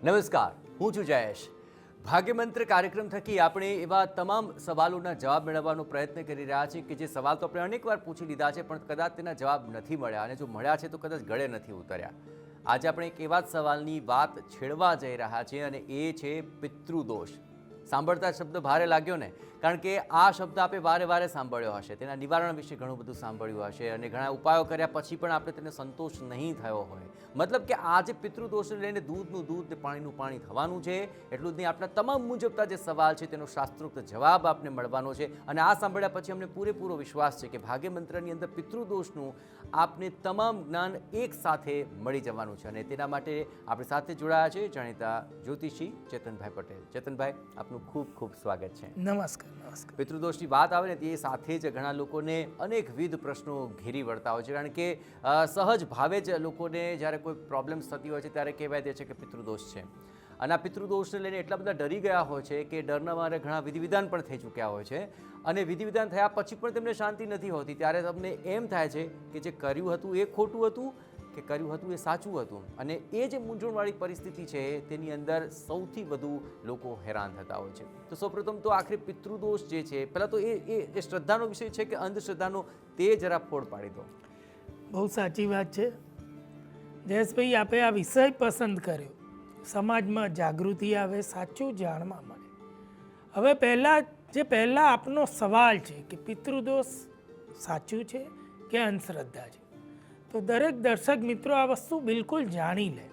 નમસ્કાર, હું છું જયેશ. ભાગ્યમંત્ર કાર્યક્રમ થકી આપણે એવા તમામ સવાલોના જવાબ મેળવવાનો પ્રયત્ન કરી રહ્યા છીએ કે જે સવાલ તો આપણે અનેકવાર પૂછી લીધા છે, પણ કદાચ તેના જવાબ નથી મળ્યા, અને જો મળ્યા છે તો કદાચ ગળે નથી ઉતર્યા. આજે આપણે એક એવા જ સવાલની વાત છેડવા જઈ રહ્યા છીએ, અને એ છે પિતૃદોષ. સાંભળતા શબ્દ ભારે લાગ્યો ને, કારણ કે આ શબ્દ આપણે વારે વારે સાંભળ્યો હશે, તેના નિવારણ વિશે ઘણું બધું સાંભળ્યું હશે, અને ઘણા ઉપાયો કર્યા પછી પણ આપણે તેને સંતોષ નહીં થયો હોય. મતલબ કે આ જે પિતૃદોષને લઈને દૂધનું દૂધ ને પાણીનું પાણી થવાનું છે, એટલું જ નહીં, આપણા તમામ મુજબતા જે સવાલ છે તેનો શાસ્ત્રોક્ત જવાબ આપને મળવાનો છે. અને આ સાંભળ્યા પછી અમને પૂરેપૂરો વિશ્વાસ છે કે ભાગ્યમંત્રની અંદર પિતૃદોષનું આપને તમામ જ્ઞાન એક સાથે મળી જવાનું છે. અને તેના માટે આપણી સાથે જોડાયા છે જાણીતા જ્યોતિષી ચેતનભાઈ પટેલ. ચેતનભાઈ, આપનું ખૂબ ખૂબ સ્વાગત છે. નમસ્કાર. નમસ્કાર. પિતૃદોષની વાત આવે ને તે સાથે જ ઘણા લોકોને અનેકવિધ પ્રશ્નો ઘેરી વળતા હોય છે, કારણ કે સહજ ભાવે જ લોકોને જ્યારે કોઈ પ્રોબ્લેમ્સ થતી હોય છે ત્યારે કહેવાય દે છે કે પિતૃદોષ છે. અને આ પિતૃદોષને લઈને એટલા બધા ડરી ગયા હોય છે કે ડરના મારે ઘણા વિધિવિધાન પણ થઈ ચૂક્યા હોય છે, અને વિધિવિધાન થયા પછી પણ તેમને શાંતિ નથી હોતી. ત્યારે તમને એમ થાય છે કે જે કર્યું હતું એ ખોટું હતું કે કર્યું હતું એ સાચું હતું. અને એ જે મૂંઝવણવાળી પરિસ્થિતિ છે તેની અંદર સૌથી વધુ લોકો હેરાન થતા હોય છે. તો સૌપ્રથમ તો આખરે પિતૃદોષ જે છે, પહેલાં તો એ શ્રદ્ધાનો વિષય છે કે અંધશ્રદ્ધાનો, તે જરા ફોડ પાડી દો. બહુ સાચી વાત છે જયેશભાઈ, આપે આ વિષય પસંદ કર્યો. સમાજમાં જાગૃતિ આવે, સાચું જાણવા મળે. હવે પહેલાં આપનો સવાલ છે કે પિતૃદોષ સાચું છે કે અંધશ્રદ્ધા છે, તો દરેક દર્શક મિત્રો આ વસ્તુ બિલકુલ જાણી લે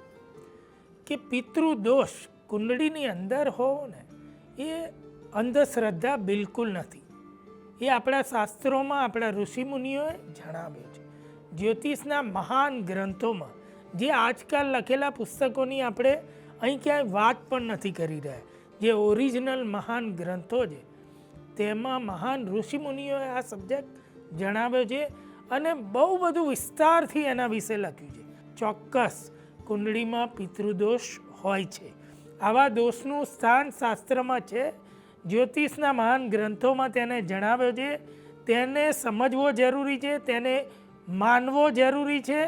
કે પિતૃદોષ કુંડળીની અંદર હોવો ને એ અંધશ્રદ્ધા બિલકુલ નથી. એ આપણા શાસ્ત્રોમાં આપણા ઋષિમુનિઓએ જણાવ્યું છે. જ્યોતિષના મહાન ગ્રંથોમાં, જે આજકાલ લખેલા પુસ્તકોની આપણે અહીં ક્યાંય વાત પણ નથી કરી રહ્યા, જે ઓરિજિનલ મહાન ગ્રંથો છે તેમાં મહાન ઋષિમુનિઓએ આ સબ્જેક્ટ જણાવ્યો છે, અને બહુ બધું વિસ્તારથી એના વિશે લખ્યું છે. ચોક્કસ કુંડળીમાં પિતૃદોષ હોય છે. આવા દોષનું સ્થાન શાસ્ત્રમાં છે, જ્યોતિષના મહાન ગ્રંથોમાં તેને જણાવ્યો છે. તેને સમજવો જરૂરી છે, તેને માનવો જરૂરી છે.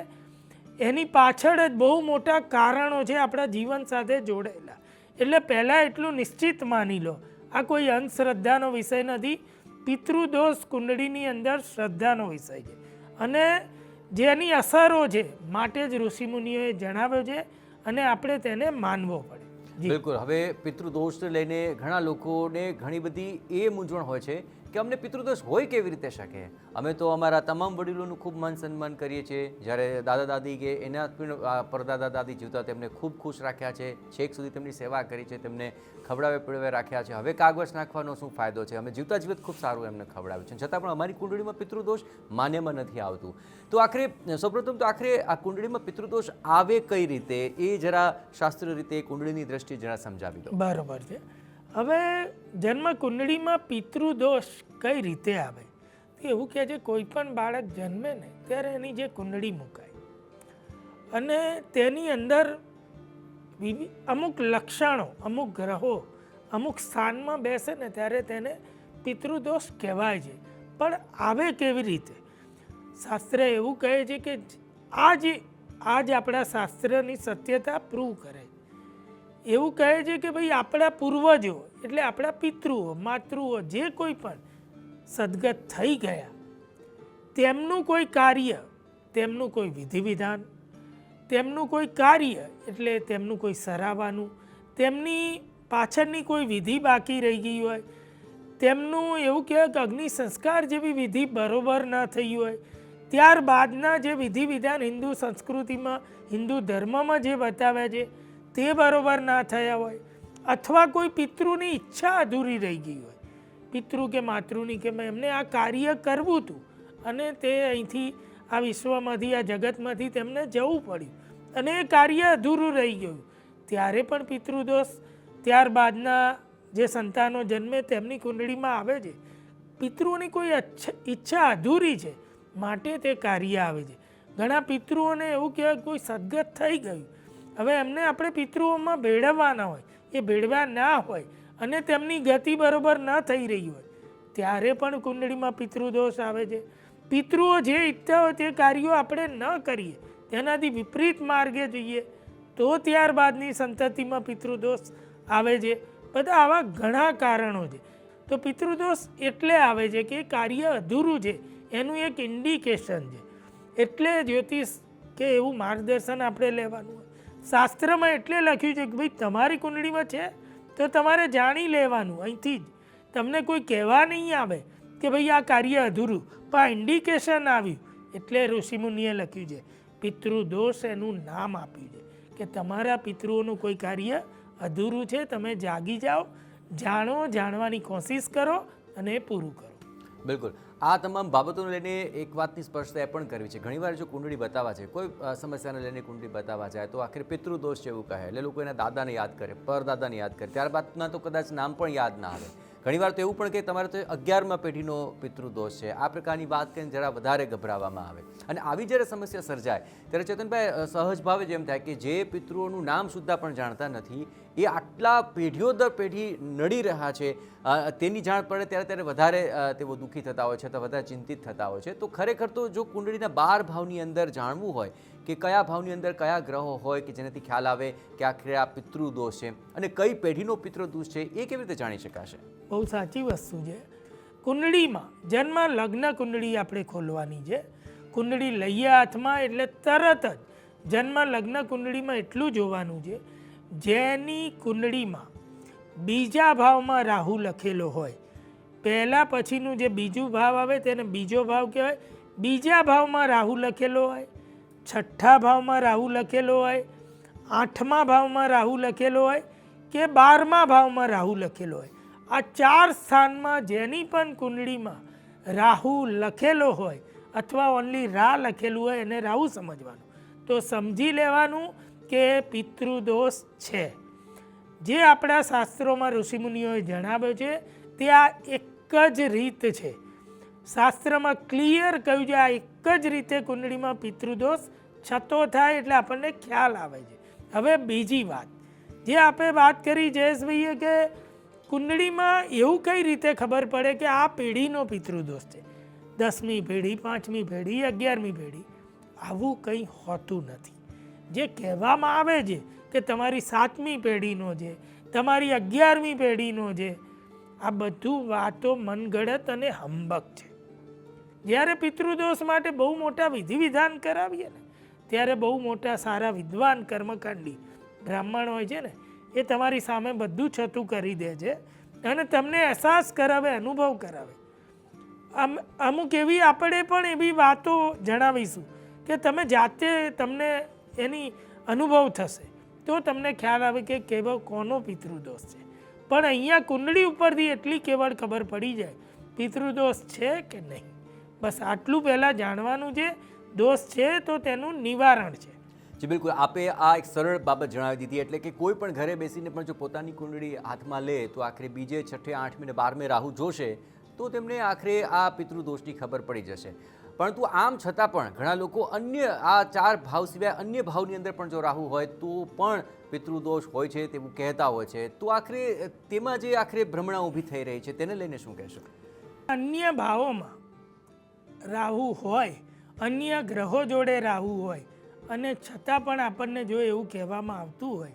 એની પાછળ જ બહુ મોટા કારણો છે આપણા જીવન સાથે જોડાયેલા. એટલે પહેલાં એટલું નિશ્ચિત માની લો, આ કોઈ અંધશ્રદ્ધાનો વિષય નથી. પિતૃદોષ કુંડળીની અંદર શ્રદ્ધાનો વિષય છે, અને જેની અસરો છે માટે જ ઋષિમુનિઓએ જણાવ્યો છે, અને આપણે તેને માનવો પડે. બિલકુલ. હવે પિતૃદોષને લઈને ઘણા લોકોને ઘણી બધી એ મૂંઝવણ હોય છે કે અમને પિતૃદોષ હોય કેવી રીતે શકે. અમે તો અમારા તમામ વડીલોનું ખૂબ માન સન્માન કરીએ છીએ. જ્યારે દાદા દાદી કે એના પરદાદા દાદી જીવતા તેમને ખૂબ ખુશ રાખ્યા છે, છેક સુધી તેમની સેવા કરી છે, તેમને ખવડાવે પીવડાવે રાખ્યા છે. હવે કાગવશ નાખવાનો શું ફાયદો છે? અમે જીવતા જીવત ખૂબ સારું એમને ખવડાવ્યું છે, છતાં પણ અમારી કુંડળીમાં પિતૃદોષ માન્યમાં નથી આવતું. તો આખરે સૌપ્રથમ તો આખરે આ કુંડળીમાં પિતૃદોષ આવે કઈ રીતે, એ જરા શાસ્ત્રીય રીતે કુંડળીની દ્રષ્ટિએ જરા સમજાવી દો. બરાબર છે. હવે જન્મ કુંડળીમાં પિતૃદોષ કઈ રીતે આવે? એવું કહે છે કોઈ પણ બાળક જન્મે ને ત્યારે એની જે કુંડળી મુકાય, અને તેની અંદર અમુક લક્ષણો, અમુક ગ્રહો અમુક સ્થાનમાં બેસે ને ત્યારે તેને પિતૃદોષ કહેવાય છે. પણ આવે કેવી રીતે? શાસ્ત્ર એવું કહે છે કે આજ આપણા શાસ્ત્રની સત્યતા પ્રૂવ કરે. એવું કહે છે કે ભાઈ આપણા પૂર્વજો, એટલે આપણા પિતૃઓ, માતૃઓ જે કોઈ પણ સદગત થઈ ગયા, તેમનું કોઈ કાર્ય, તેમનું કોઈ વિધિ વિધાન, તેમનું કોઈ કાર્ય એટલે તેમનું કોઈ સરાવવાનું, તેમની પાછળની કોઈ વિધિ બાકી રહી ગઈ હોય, તેમનું એવું કહેવાય કે અગ્નિ સંસ્કાર જેવી વિધિ બરોબર ન થઈ હોય, ત્યારબાદના જે વિધિ વિધાન હિન્દુ સંસ્કૃતિમાં, હિન્દુ ધર્મમાં જે બતાવ્યા છે તે બરોબર ના થયા હોય, અથવા કોઈ પિતૃની ઈચ્છા અધૂરી રહી ગઈ હોય, પિતૃ કે માતૃની કે એમને આ કાર્ય કરવું હતું અને તે અહીંથી આ વિશ્વમાંથી, આ જગતમાંથી તેમને જવું પડ્યું, અને એ કાર્ય અધૂરું રહી ગયું, ત્યારે પણ પિતૃદોષ ત્યારબાદના જે સંતાનો જન્મે તેમની કુંડળીમાં આવે છે. પિતૃઓની કોઈ ઈચ્છા અધૂરી છે માટે તે કાર્ય આવે છે. ઘણા પિતૃઓને એવું કહેવાય કોઈ સદગત થઈ ગયું, હવે એમને આપણે પિતૃઓમાં ભેળવવાના હોય, એ ભેળવા ના હોય અને તેમની ગતિ બરોબર ન થઈ રહી હોય, ત્યારે પણ કુંડળીમાં પિતૃદોષ આવે છે. પિતૃઓ જે ઈચ્છતા હોય તે કાર્યો આપણે ન કરીએ, તેનાથી વિપરીત માર્ગે જઈએ તો ત્યારબાદની સંતતિમાં પિતૃદોષ આવે છે. બધા આવા ઘણા કારણો છે. તો પિતૃદોષ એટલે આવે છે કે કાર્ય અધૂરું છે એનું એક ઇન્ડિકેશન છે. એટલે જ્યોતિષ કે એવું માર્ગદર્શન આપણે લેવાનું હોય. શાસ્ત્રમાં એટલે લખ્યું છે કે ભાઈ તમારી કુંડળીમાં છે તો તમારે જાણી લેવાનું. અહીંથી જ તમને કોઈ કહેવા નહીં આવે કે ભાઈ આ કાર્ય અધૂરું, પણ આ ઇન્ડિકેશન આવ્યું એટલે ઋષિમુનિએ લખ્યું છે. પિતૃદોષ એનું નામ આપ્યું છે કે તમારા પિતૃઓનું કોઈ કાર્ય અધૂરું છે, તમે જાગી જાઓ, જાણો, જાણવાની કોશિશ કરો અને એ પૂરું કરો. બિલકુલ. આ તમામ બાબતોને લઈને એક વાતની સ્પષ્ટતા એ પણ કરવી છે. ઘણીવાર જો કુંડળી બતાવવા છે, કોઈ સમસ્યાને લઈને કુંડળી બતાવવા જાય તો આખરે પિતૃદોષ છે એવું કહે, એટલે લોકો એના દાદાને યાદ કરે, પરદાદાને યાદ કરે, ત્યારબાદના તો કદાચ નામ પણ યાદ ના આવે. ઘણીવાર તો એવું પણ કે તમારે તો 11મા પેઢીનો પિતૃદોષ છે. આ પ્રકારની વાત કરીને જરા વધારે ગભરાવામાં આવે. અને આવી જ્યારે સમસ્યા સર્જાય ત્યારે ચેતનભાઈ સહજ ભાવે જેમ થાય કે જે પિતૃઓનું નામ સુદ્ધા પણ જાણતા નથી, એ આટલા પેઢીઓ દર પેઢી નડી રહ્યા છે, તેની જાણ પડે ત્યારે વધારે તેઓ દુઃખી થતા હોય છે અથવા વધારે ચિંતિત થતા હોય છે. તો ખરેખર તો જો કુંડળીના 12 ભાવની અંદર જાણવું હોય કે કયા ભાવની અંદર કયા ગ્રહો હોય કે જેનાથી ખ્યાલ આવે કે આખરે આ પિતૃદોષ છે અને કઈ પેઢીનો પિતૃદોષ છે, એ કેવી રીતે જાણી શકાશે? બહુ સાચી વસ્તુ છે. કુંડળીમાં જન્મ લગ્ન કુંડળી આપણે ખોલવાની છે. કુંડળી લઈએ હાથમાં એટલે તરત જ જન્મ લગ્ન કુંડળીમાં એટલું જોવાનું છે, જેની કુંડળીમાં બીજા ભાવમાં રાહુ લખેલો હોય, પહેલા પછીનું જે બીજું ભાવ આવે તેને બીજો ભાવ કહેવાય. બીજા ભાવમાં રાહુ લખેલો હોય, છઠ્ઠા ભાવમાં રાહુ લખેલો હોય, 8મા ભાવમાં રાહુ લખેલો હોય કે 12મા ભાવમાં રાહુ લખેલો હોય, આ 4 સ્થાનમાં જેની પણ કુંડળીમાં રાહુ લખેલો હોય અથવા ઓનલી રા લખેલું હોય એને રાહુ સમજવાનું. તો સમજી લેવાનું કે પિતૃદોષ છે. જે આપણા શાસ્ત્રોમાં ઋષિમુનિઓએ જણાવ્યો છે તે આ એક જ રીત છે. શાસ્ત્રમાં ક્લિયર કહ્યું છે આ એક જ રીતે કુંડળીમાં પિતૃદોષ છતો થાય એટલે આપણને ખ્યાલ આવે છે. હવે બીજી વાત જે આપણે વાત કરી જયેશભાઈએ કે કુંડળીમાં એવું કઈ રીતે ખબર પડે કે આ પેઢીનો પિતૃદોષ છે, 10મી પેઢી, 5મી પેઢી, 11મી પેઢી, આવું કંઈ હોતું નથી. જે કહેવામાં આવે છે કે તમારી 7મી પેઢીનો છે, તમારી 11મી પેઢીનો છે, આ બધું વાતો મનગઢત અને હંબક છે. જ્યારે પિતૃદોષ માટે બહુ મોટા વિધિ વિધાન કરાવીએ ને ત્યારે બહુ મોટા સારા વિદ્વાન કર્મકાંડી બ્રાહ્મણ હોય છે ને એ તમારી સામે બધું છતું કરી દે છે અને તમને અહેસાસ કરાવે, અનુભવ કરાવે. અમુક એવી આપણે પણ એવી વાતો જણાવીશું કે તમે જાતે તમને એની અનુભવ થશે તો તમને ખ્યાલ આવે કે કેવો કોનો પિતૃદોષ છે. પણ અહીંયા કુંડળી ઉપરથી એટલી કેવળ ખબર પડી જાય પિતૃદોષ છે કે નહીં. બસ આટલું પહેલાં જાણવાનું છે. દોષ છે તો તેનું નિવારણ છે. જી બિલકુલ, આપે આ એક સરળ બાબત જણાવી દીધી. એટલે કે કોઈ પણ ઘરે બેસીને પણ જો પોતાની કુંડળી હાથમાં લે તો આખરે બીજે, છઠ્ઠે, 8મી ને 12મે રાહુ જોશે તો તેમને આખરે આ પિતૃદોષની ખબર પડી જશે. પરંતુ આમ છતાં પણ ઘણા લોકો અન્ય આ 4 ભાવ સિવાય અન્ય ભાવની અંદર પણ જો રાહુ હોય તો પણ પિતૃદોષ હોય છે તેવું કહેતા હોય છે. તો આખરે તેમાં જે આખરે ભ્રમણા ઊભી થઈ રહી છે તેને લઈને શું કહેશો? અન્ય ભાવોમાં રાહુ હોય, અન્ય ગ્રહો જોડે રાહુ હોય અને છતાં પણ આપણને જો એવું કહેવામાં આવતું હોય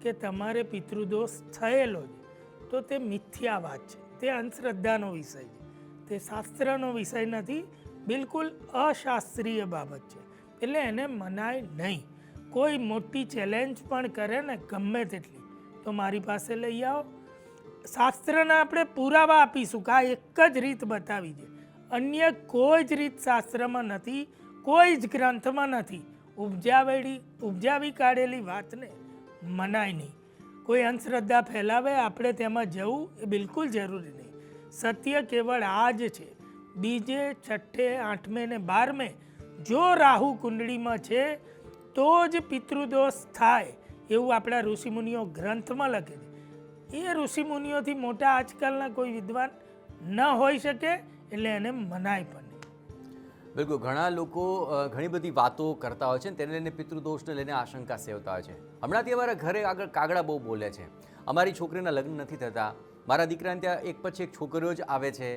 કે તમારે પિતૃદોષ થયેલો છે તો તે મિથ્યા વાત છે. તે અંધશ્રદ્ધાનો વિષય છે, તે શાસ્ત્રનો વિષય નથી, બિલકુલ અશાસ્ત્રીય બાબત છે. એટલે એને મનાય નહીં. કોઈ મોટી ચેલેન્જ પણ કરે ને ગમે તેટલી તો મારી પાસે લઈ આવો, શાસ્ત્રના આપણે પુરાવા આપીશું કે આ એક જ રીત બતાવી છે. અન્ય કોઈ જ રીત શાસ્ત્રમાં નથી, કોઈ જ ગ્રંથમાં નથી. ઉપજાવી કાઢેલી વાતને મનાય નહીં. કોઈ અંધશ્રદ્ધા ફેલાવે આપણે તેમાં જવું એ બિલકુલ જરૂરી નહીં. સત્ય કેવળ આ જ છે. બીજે, છઠ્ઠે, 8મે ને 12મે જો રાહુ કુંડળીમાં છે તો જ પિતૃદોષ થાય એવું આપણા ઋષિમુનિઓ ગ્રંથમાં લખે છે. એ ઋષિમુનિઓથી મોટા આજકાલના કોઈ વિદ્વાન ન હોઈ શકે એટલે એને મનાય પણ નહીં. બિલકુલ, ઘણા લોકો ઘણી બધી વાતો કરતા હોય છે ને તેને લઈને પિતૃદોષને લઈને આશંકા સેવતા હોય છે. હમણાંથી અમારા ઘરે આગળ કાગડા બહુ બોલે છે, અમારી છોકરીના લગ્ન નથી થતા, મારા દીકરાને ત્યાં એક પછી એક છોકરીઓ જ આવે છે,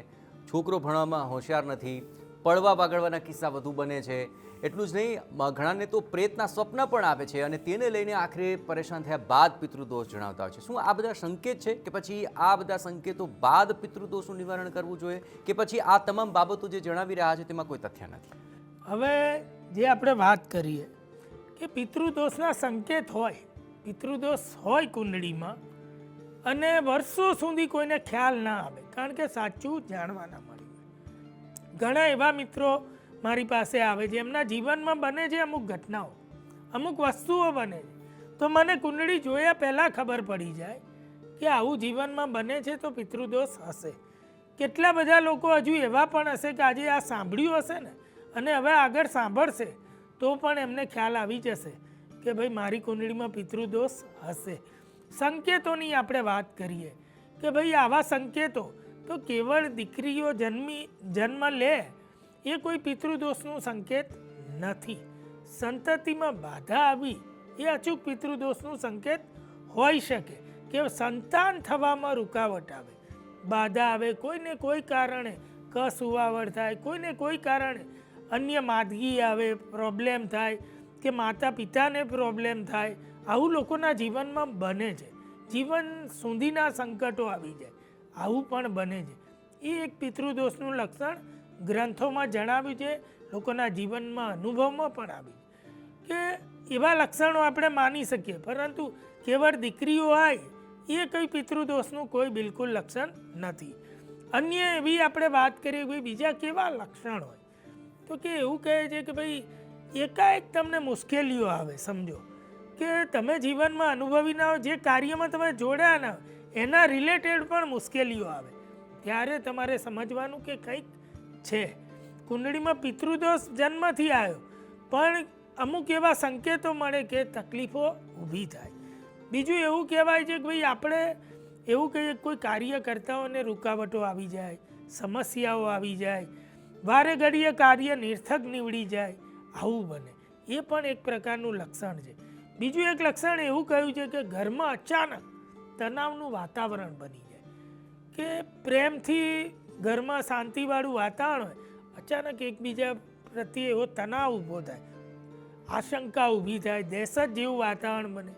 છોકરો ભણવામાં હોશિયાર નથી, પડવા વાગડવાના કિસ્સા વધુ બને છે. એટલું જ નહીં, ઘણાને તો પ્રેતના સ્વપ્ન પણ આવે છે અને તેને લઈને આખરે પરેશાન થયા બાદ પિતૃદોષ જણાવતા હોય છે. શું આ બધા સંકેત છે કે પછી આ બધા સંકેતો બાદ પિતૃદોષનું નિવારણ કરવું જોઈએ કે પછી આ તમામ બાબતો જે જણાવી રહ્યા છે તેમાં કોઈ તથ્ય નથી? હવે જે આપણે વાત કરીએ કે પિતૃદોષના સંકેત હોય, પિતૃદોષ હોય કુંડળીમાં અને વર્ષો સુધી કોઈને ખ્યાલ ના આવે, કારણ કે સાચું જાણવા ના મળ્યું. ઘણા એવા મિત્રો મારી પાસે આવે છે, એમના જીવનમાં બને છે અમુક ઘટનાઓ, અમુક વસ્તુઓ બને છે, તો મને કુંડળી જોયા પહેલાં ખબર પડી જાય કે આવું જીવનમાં બને છે તો પિતૃદોષ હશે. કેટલા બધા લોકો હજુ એવા પણ હશે કે આજે આ સાંભળ્યું હશે ને અને હવે આગળ સાંભળશે તો પણ એમને ખ્યાલ આવી જશે કે ભાઈ મારી કુંડળીમાં પિતૃદોષ હશે. સંકેતોની આપણે વાત કરીએ કે ભાઈ આવા સંકેતો તો કેવળ દીકરીઓ જન્મ લે એ કોઈ પિતૃદોષનું સંકેત નથી. સંતતિમાં બાધા આવી એ અચૂક પિતૃદોષનું સંકેત હોઈ શકે કે સંતાન થવામાં રૂકાવટ આવે, બાધા આવે, કોઈને કોઈ કારણે કસુવાવડ થાય, કોઈને કોઈ કારણે અન્ય માદગી આવે, પ્રોબ્લેમ થાય કે માતા પિતાને પ્રોબ્લેમ થાય, આવું લોકોના જીવનમાં બને છે. જીવન સુધીના સંકટો આવી જાય, આવું પણ બને છે. એ એક પિતૃદોષનું લક્ષણ ગ્રંથોમાં જણાવ્યું છે, લોકોના જીવનમાં અનુભવમાં પણ આવ્યું કે એવા લક્ષણો આપણે માની શકીએ, પરંતુ કેવળ દીકરીઓ હોય એ કંઈ પિતૃદોષનું કોઈ બિલકુલ લક્ષણ નથી. અન્ય એવી આપણે વાત કરીએ ભાઈ બીજા કેવા લક્ષણ હોય તો કે એવું કહે છે કે ભાઈ એકાએક તમને મુશ્કેલીઓ આવે, સમજો કે તમે જીવનમાં અનુભવી ના હોય, જે કાર્યમાં તમે જોડાયા ના હોય એના રિલેટેડ પણ મુશ્કેલીઓ આવે, ત્યારે તમારે સમજવાનું કે કંઈક છે. કુંડળીમાં પિતૃદોષ જન્મથી આવ્યો પણ અમુક એવા સંકેતો મળે કે તકલીફો ઊભી થાય. બીજું એવું કહેવાય છે કે ભાઈ આપણે એવું કહીએ કોઈ કાર્ય કરતાઓને રૂકાવટો આવી જાય, સમસ્યાઓ આવી જાય, વારે ઘડીએ કાર્ય નિર્થક નીવડી જાય, આવું બને. એ પણ એક પ્રકારનું લક્ષણ છે. બીજું એક લક્ષણ એવું કહ્યું છે કે ઘરમાં અચાનક તણાવનું વાતાવરણ બની જાય, કે પ્રેમથી ઘરમાં શાંતિવાળું વાતાવરણ હોય, અચાનક એકબીજા પ્રત્યે એવો તણાવ ઊભો થાય, આશંકા ઊભી થાય, દહેશત જેવું વાતાવરણ બને,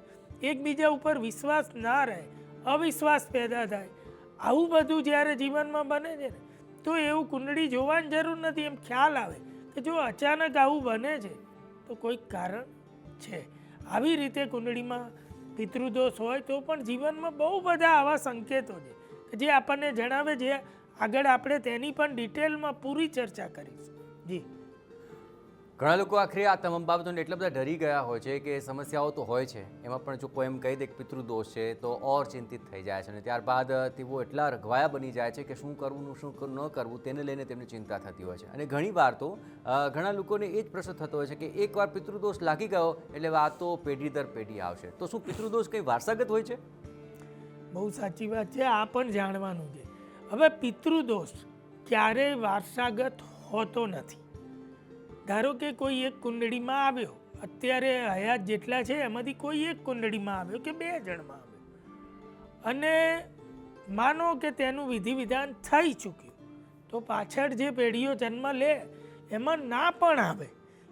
એકબીજા ઉપર વિશ્વાસ ના રહે, અવિશ્વાસ પેદા થાય. આવું બધું જ્યારે જીવનમાં બને છે ને તો એવું કુંડળી જોવાની જરૂર નથી, એમ ખ્યાલ આવે કે જો અચાનક આવું બને છે તો કોઈક કારણ છે. આવી રીતે કુંડળીમાં પિતૃદોષ હોય તો પણ જીવનમાં બહુ બધા આવા સંકેતો છે કે જે આપણને જણાવે છે. આગળ આપણે તેની પણ ડિટેલમાં પૂરી ચર્ચા કરીશું. જી, ઘણા લોકો આખરે આ તમામ બાબતોને એટલા બધા ડરી ગયા હોય છે કે સમસ્યાઓ તો હોય છે, એમાં પણ જો કોઈ એમ કહી દે કે પિતૃદોષ છે તો ઓર ચિંતિત થઈ જાય છે અને ત્યારબાદ તેઓ એટલા રઘવાયા બની જાય છે કે શું કરવું શું ન કરવું તેને લઈને તેમની ચિંતા થતી હોય છે. અને ઘણીવાર તો ઘણા લોકોને એ જ પ્રશ્ન થતો હોય છે કે એકવાર પિતૃદોષ લાગી ગયો એટલે આ તો પેઢી દર પેઢી આવશે. તો શું પિતૃદોષ કંઈ વારસાગત હોય છે? બહુ સાચી વાત છે, આ પણ જાણવાનું છે. હવે પિતૃદોષ ક્યારેય વારસાગત હોતો નથી. ધારો કે કોઈ એક કુંડળીમાં આવ્યો, અત્યારે હયાત જેટલા છે એમાંથી કોઈ એક કુંડળીમાં આવ્યો કે 2 જણમાં આવ્યો અને માનો કે તેનું વિધિ વિધાન થઈ ચૂક્યું, તો પાછળ જે પેઢીઓ જન્મ લે એમાં ના પણ આવે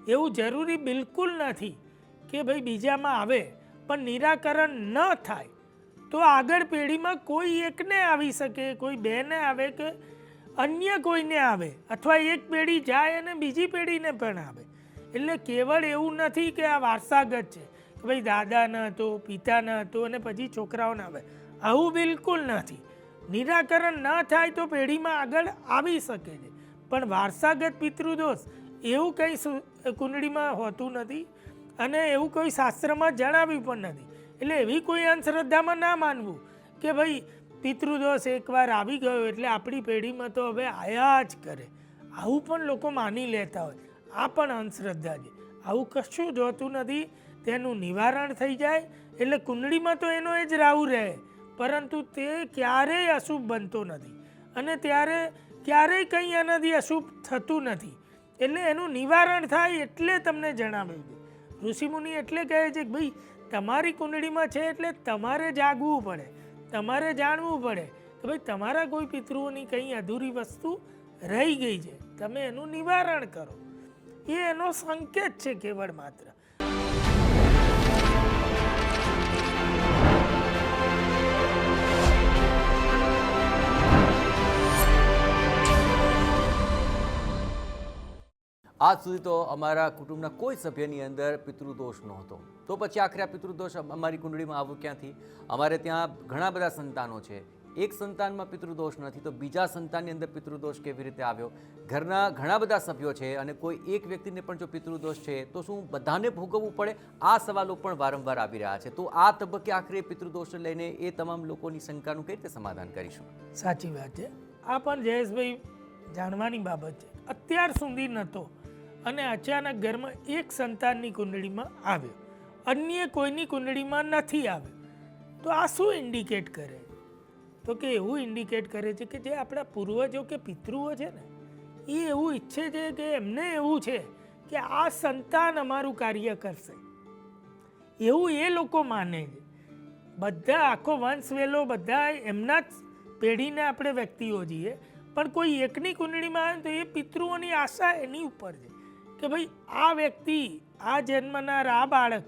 એવું જરૂરી બિલકુલ નથી કે ભાઈ બીજામાં આવે, પણ નિરાકરણ ન થાય તો આગળ પેઢીમાં કોઈ એકને આવી શકે, કોઈ 2ને આવે કે અન્ય કોઈને આવે, અથવા એક પેઢી જાય અને બીજી પેઢીને પણ આવે. એટલે કેવળ એવું નથી કે આ વારસાગત છે કે ભાઈ દાદા ન હતો, પિતા ન હતો અને પછી છોકરાઓને આવે, આવું બિલકુલ નથી. નિરાકરણ ન થાય તો પેઢીમાં આગળ આવી શકે છે, પણ વારસાગત પિતૃદોષ એવું કંઈ કુંડળીમાં હોતું નથી અને એવું કોઈ શાસ્ત્રમાં જણાવ્યું પણ નથી. એટલે એવી કોઈ અંધશ્રદ્ધામાં ના માનવું કે ભાઈ પિતૃદોષ એકવાર આવી ગયો એટલે આપણી પેઢીમાં તો હવે આયા જ કરે, આવું પણ લોકો માની લેતા હોય. આ પણ અંધશ્રદ્ધા છે. આવું કશું જ હોતું નથી. તેનું નિવારણ થઈ જાય એટલે કુંડળીમાં તો એનો એ જ રાહુ રહે, પરંતુ તે ક્યારેય અશુભ બનતો નથી અને ત્યારે ક્યારેય કંઈ એનાથી અશુભ થતું નથી. એટલે એનું નિવારણ થાય એટલે તમને જણાવ્યું છે. ઋષિમુનિ એટલે કહે છે કે ભાઈ તમારી કુંડળીમાં છે એટલે તમારે જાગવું પડે, તમારે જાણવું પડે કે ભાઈ તમારા કોઈ પિતૃઓની કંઈ અધૂરી વસ્તુ રહી ગઈ છે તમે એનું નિવારણ કરો. એ એનો સંકેત છે કેવળ માત્ર. આજ સુધી તો અમારા કુટુંબના કોઈ સભ્યની અંદર પિતૃદોષ નહોતો, તો પછી આખરે આ પિતૃદોષ અમારી કુંડળીમાં આવ્યો ક્યાંથી? અમારે ત્યાં ઘણા બધા સંતાનો છે, એક સંતાનમાં પિતૃદોષ નથી તો બીજા સંતાનની અંદર પિતૃદોષ કેવી રીતે આવ્યો? ઘરના ઘણા બધા સભ્યો છે અને કોઈ એક વ્યક્તિને પણ જો પિતૃદોષ છે તો શું બધાને ભોગવવું પડે? આ સવાલો પણ વારંવાર આવી રહ્યા છે. તો આ તબક્કે આખરે પિતૃદોષને લઈને એ તમામ લોકોની શંકાનું કઈ રીતે સમાધાન કરીશું? સાચી વાત છે. આ પણ જયેશભાઈ જાણવાની બાબત છે. અત્યાર સુધી નહોતો અને અચાનક ઘરમાં એક સંતાનની કુંડળીમાં આવ્યો, અન્ય કોઈની કુંડળીમાં નથી આવ્યો. તો આ શું ઇન્ડિકેટ કરે? તો કે એવું ઇન્ડિકેટ કરે છે કે જે આપણા પૂર્વજો કે પિતૃઓ છે ને એ એવું ઈચ્છે છે કે એમને એવું છે કે આ સંતાન અમારું કાર્ય કરશે, એવું એ લોકો માને છે. બધા આખો વંશવેલો બધા એમના જ પેઢીને આપણે વ્યક્તિઓ છીએ, પણ કોઈ એકની કુંડળીમાં આવે તો એ પિતૃઓની આશા એની ઉપર છે કે ભાઈ આ વ્યક્તિ આ જન્મનાર આ બાળક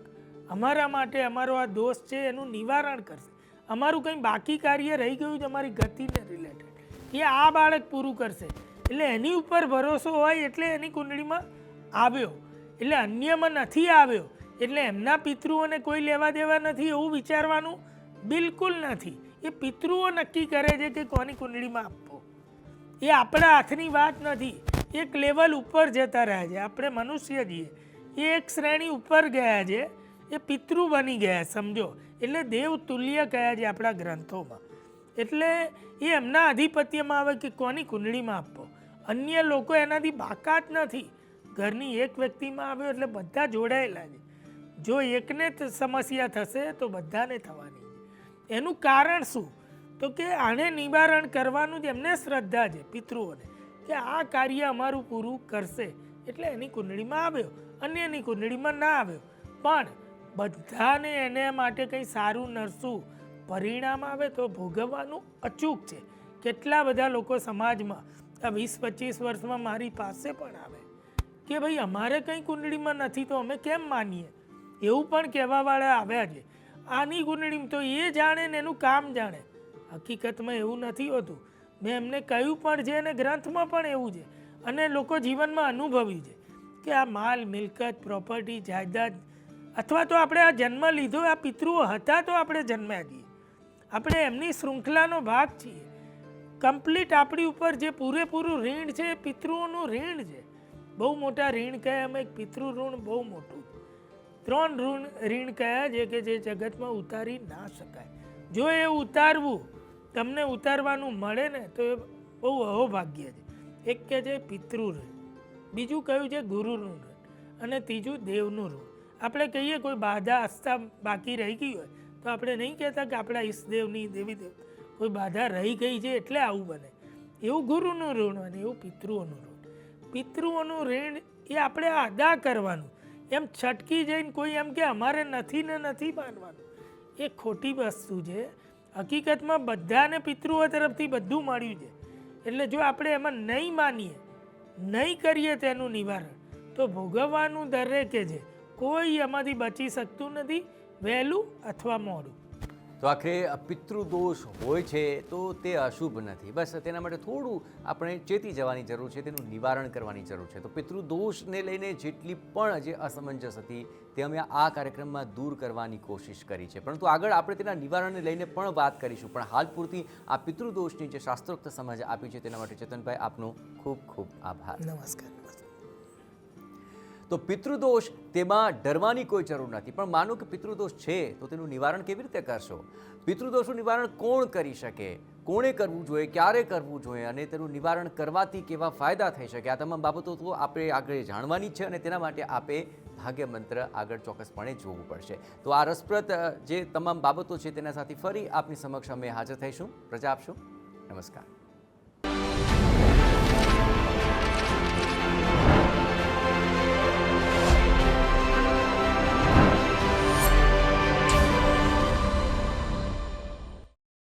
અમારા માટે અમારો આ દોષ છે એનું નિવારણ કરશે, અમારું કંઈ બાકી કાર્ય રહી ગયું છે અમારી ગતિને રિલેટેડ એ આ બાળક પૂરું કરશે. એટલે એની ઉપર ભરોસો હોય એટલે એની કુંડળીમાં આવ્યો, એટલે અન્યમાં નથી આવ્યો એટલે એમના પિતૃઓને કોઈ લેવા દેવા નથી એવું વિચારવાનું બિલકુલ નથી. એ પિતૃઓ નક્કી કરે છે કે કોની કુંડળીમાં આપવો. એ આપણા હાથની વાત નથી. એક લેવલ ઉપર જતા રહ્યા છે. આપણે મનુષ્ય છીએ એ એક શ્રેણી ઉપર ગયા છે, એ પિતૃ બની ગયા સમજો. એટલે દેવ તુલ્ય કયા છે આપણા ગ્રંથોમાં. એટલે એ એમના આધિપત્યમાં આવે કે કોની કુંડળીમાં આપવો. અન્ય લોકો એનાથી બાકાત નથી. ઘરની એક વ્યક્તિમાં આવ્યો એટલે બધા જોડાયેલા છે. જો એકને સમસ્યા થશે તો બધાને થવાની છે. એનું કારણ શું? તો કે આને નિવારણ કરવાનું જ એમને શ્રદ્ધા છે પિતૃઓને કે આ કાર્ય અમારું પૂરું કરશે. એટલે એની કુંડળીમાં આવ્યો, અન્યની કુંડળીમાં ના આવ્યો, પણ બધાને એને માટે કંઈ સારું નરસું પરિણામ આવે તો ભોગવવાનું અચૂક છે. કેટલા બધા લોકો સમાજમાં આ 20-25 વર્ષમાં મારી પાસે પણ આવે કે ભાઈ અમારે કંઈ કુંડળીમાં નથી તો અમે કેમ માનીએ, એવું પણ કહેવાવાળા આવ્યા છે. આની કુંડળીમાં તો એ જાણે ને એનું કામ જાણે. હકીકતમાં એવું નથી હોતું. મેં એમને કહ્યું પણ છે અને ગ્રંથમાં પણ એવું છે અને લોકો જીવનમાં અનુભવ્યું છે કે આ માલ મિલકત પ્રોપર્ટી જાયદાદ અથવા તો આપણે આ જન્મ લીધો આ પિતૃઓ હતા તો આપણે જન્મ્યા છીએ, આપણે એમની શૃંખલાનો ભાગ છીએ. કમ્પ્લીટ આપણી ઉપર જે પૂરેપૂરું ઋણ છે એ પિતૃઓનું ઋણ છે. બહુ મોટા ઋણ કયા અમે પિતૃ ઋણ બહુ મોટું. 3 ઋણ કયા છે કે જે જગતમાં ઉતારી ના શકાય. જો એ ઉતારવું તમને ઉતારવાનું મળે ને તો એ બહુ અહોભાગ્ય છે. એક કે છે પિતૃ ઋણ, બીજું કયું છે ગુરુનું ઋણ અને ત્રીજું દેવનું ઋણ. આપણે કહીએ કોઈ બાધા આસ્થા બાકી રહી ગઈ હોય તો આપણે નહીં કહેતા કે આપણા ઈષ્ટદેવની દેવી દેવ કોઈ બાધા રહી ગઈ છે એટલે આવું બને. એવું ગુરુનું ઋણ અને એવું પિતૃઓનું ઋણ. પિતૃઓનું ઋણ એ આપણે અદા કરવાનું. એમ છટકી જઈને કોઈ એમ કે અમારે નથી ને નથી માનવાનું, એ ખોટી વસ્તુ છે. હકીકતમાં બધાને પિતૃઓ તરફથી બધું મળ્યું છે. એટલે જો આપણે એમાં નહીં માનીએ, નહીં કરીએ તેનું નિવારણ તો ભોગવવાનું દરેકે છે. કોઈ એમાંથી બચી શકતું નથી, વહેલું અથવા મોડું. તો આખરે પિતૃદોષ હોય છે તો તે અશુભ નથી, બસ તેના માટે થોડું આપણે ચેતી જવાની જરૂર છે, તેનું નિવારણ કરવાની જરૂર છે. તો પિતૃદોષને લઈને જેટલી પણ જે અસમંજસ હતી તે અમે આ કાર્યક્રમમાં દૂર કરવાની કોશિશ કરી છે, પરંતુ આગળ આપણે તેના નિવારણને લઈને પણ વાત કરીશું. પણ હાલ પૂરતી આ પિતૃદોષની જે શાસ્ત્રોક્ત સમજ આપી છે તેના માટે ચેતનભાઈ આપનો ખૂબ ખૂબ આભાર. નમસ્કાર. તો પિતૃદોષ તેમાં ડરવાની કોઈ જરૂર નથી, પણ માનો કે પિતૃદોષ છે તો તેનું નિવારણ કેવી રીતે કરશો? પિતૃદોષનું નિવારણ કોણ કરી શકે, કોણે કરવું જોઈએ, ક્યારે કરવું જોઈએ અને તેનું નિવારણ કરવાથી કેવા ફાયદા થઈ શકે, આ તમામ બાબતો તો આપણે આગળ જાણવાની છે અને તેના માટે આપે ભાગ્ય મંત્ર આગળ ચોક્કસપણે જોવું પડશે. તો આ રસપ્રદ જે તમામ બાબતો છે તેના સાથે ફરી આપની સમક્ષ અમે હાજર થઈશું. રજા આપશો. નમસ્કાર.